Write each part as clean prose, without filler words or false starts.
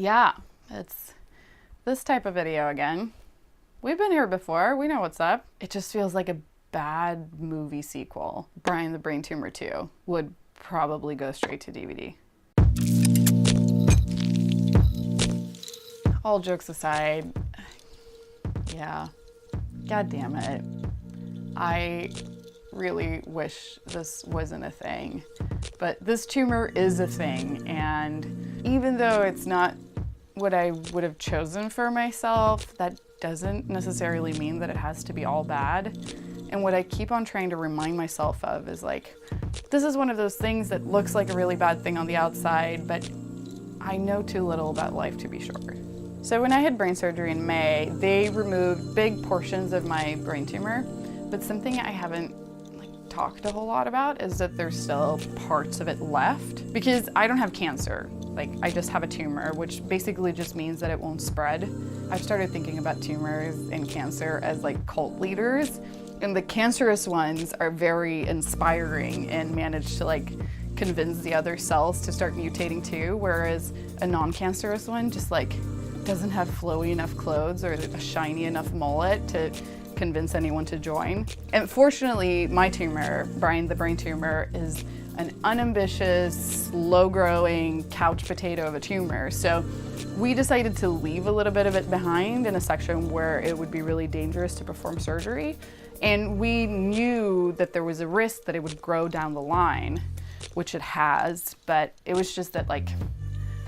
Yeah, it's this type of video again. We've been here before, we know what's up. It just feels like a bad movie sequel. Brian the Brain Tumor 2 would probably go straight to DVD. All jokes aside, yeah, god damn it. I really wish this wasn't a thing, but this tumor is a thing, and even though it's not what I would have chosen for myself, that doesn't necessarily mean that it has to be all bad. And what I keep on trying to remind myself of is like, this is one of those things that looks like a really bad thing on the outside, but I know too little about life to be sure. So when I had brain surgery in May, they removed big portions of my brain tumor, but something I haven't talked a whole lot about is that there's still parts of it left, because I don't have cancer. Like, I just have a tumor, which basically just means that it won't spread. I've started thinking about tumors and cancer as like cult leaders, and the cancerous ones are very inspiring and manage to like convince the other cells to start mutating too, whereas a non-cancerous one just like doesn't have flowy enough clothes or a shiny enough mullet to convince anyone to join. And fortunately, my tumor, Brian the Brain Tumor, is an unambitious, slow-growing couch potato of a tumor. So we decided to leave a little bit of it behind in a section where it would be really dangerous to perform surgery. And we knew that there was a risk that it would grow down the line, which it has, but it was just that like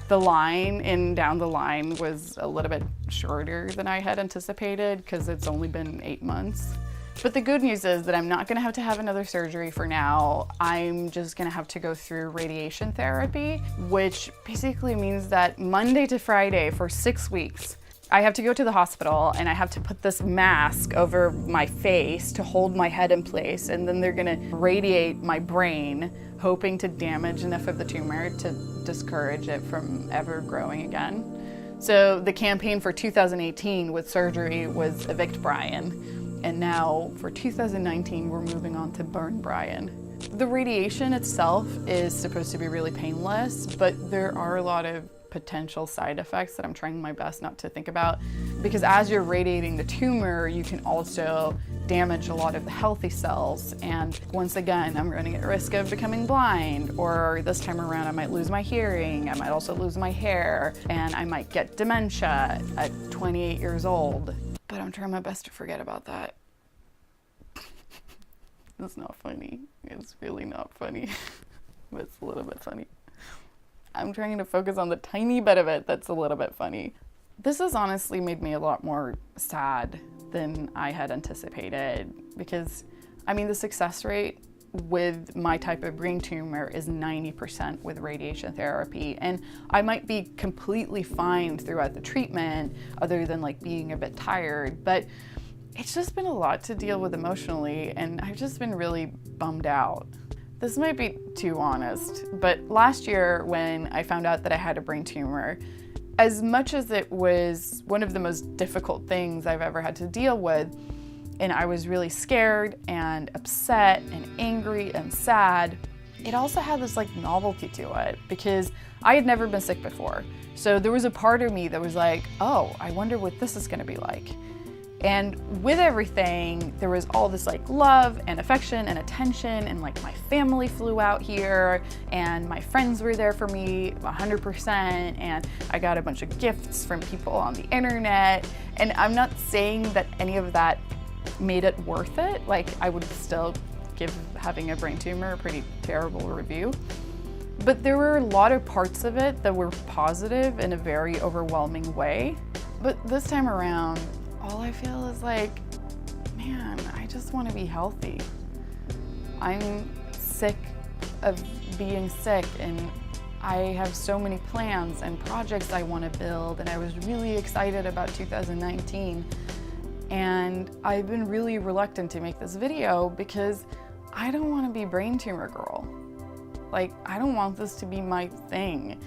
the line in down the line was a little bit shorter than I had anticipated because it's only been 8 months. But the good news is that I'm not gonna have to have another surgery for now. I'm just gonna have to go through radiation therapy, which basically means that Monday to Friday for 6 weeks, I have to go to the hospital and I have to put this mask over my face to hold my head in place, and then they're gonna radiate my brain, hoping to damage enough of the tumor to discourage it from ever growing again. So the campaign for 2018 with surgery was Evict Brian, and now for 2019 we're moving on to Burn Brian. The radiation itself is supposed to be really painless, but there are a lot of potential side effects that I'm trying my best not to think about, because as you're radiating the tumor, you can also damage a lot of the healthy cells, and once again, I'm running at risk of becoming blind, or this time around I might lose my hearing, I might also lose my hair, and I might get dementia at 28 years old. But I'm trying my best to forget about that. It's not funny. It's really not funny. But it's a little bit funny. I'm trying to focus on the tiny bit of it that's a little bit funny. This has honestly made me a lot more sad than I had anticipated, because I mean, the success rate with my type of brain tumor is 90% with radiation therapy, and I might be completely fine throughout the treatment other than like being a bit tired, but it's just been a lot to deal with emotionally, and I've just been really bummed out. This might be too honest, but last year when I found out that I had a brain tumor, as much as it was one of the most difficult things I've ever had to deal with, and I was really scared and upset and angry and sad, it also had this like novelty to it, because I had never been sick before. So there was a part of me that was like, oh, I wonder what this is gonna be like. And with everything, there was all this like love and affection and attention, and like my family flew out here and my friends were there for me 100%, and I got a bunch of gifts from people on the internet. And I'm not saying that any of that made it worth it. Like, I would still give having a brain tumor a pretty terrible review. But there were a lot of parts of it that were positive in a very overwhelming way. But this time around, all I feel is like, man, I just want to be healthy. I'm sick of being sick, and I have so many plans and projects I want to build, and I was really excited about 2019. And I've been really reluctant to make this video because I don't want to be brain tumor girl. Like, I don't want this to be my thing.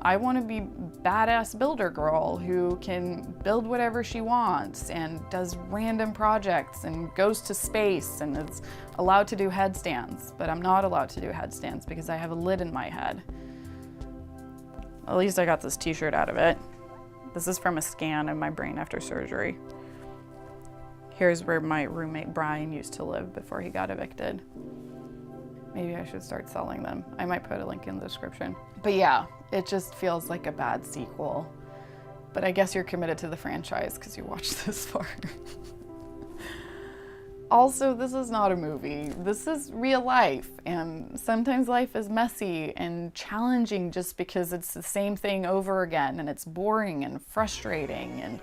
I want to be badass builder girl who can build whatever she wants and does random projects and goes to space and is allowed to do headstands. But I'm not allowed to do headstands because I have a lid in my head. At least I got this t-shirt out of it. This is from a scan of my brain after surgery. Here's where my roommate Brian used to live before he got evicted. Maybe I should start selling them. I might put a link in the description. But yeah, it just feels like a bad sequel. But I guess you're committed to the franchise because you watched this far. Also, this is not a movie. This is real life, and sometimes life is messy and challenging just because it's the same thing over again, and it's boring and frustrating. And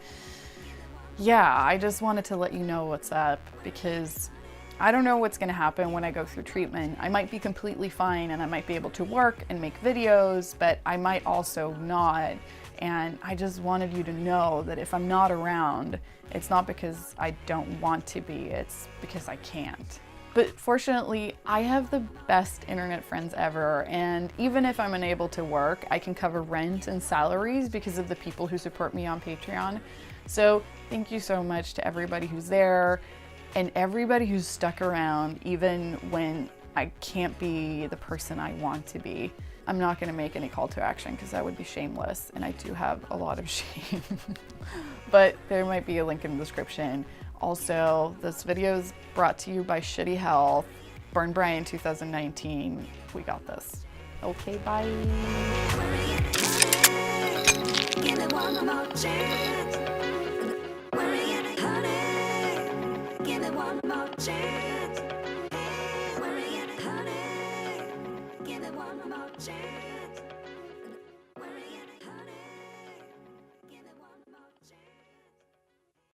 yeah, I just wanted to let you know what's up, because I don't know what's gonna happen when I go through treatment. I might be completely fine and I might be able to work and make videos, but I might also not. And I just wanted you to know that if I'm not around, it's not because I don't want to be, it's because I can't. But fortunately, I have the best internet friends ever, and even if I'm unable to work, I can cover rent and salaries because of the people who support me on Patreon. So thank you so much to everybody who's there and everybody who's stuck around even when I can't be the person I want to be. I'm not gonna make any call to action because that would be shameless, and I do have a lot of shame. But there might be a link in the description. Also, this video is brought to you by Shitty Health. Burn Brian 2019. We got this. Okay, bye. Give it one more chance. Give it one more chance.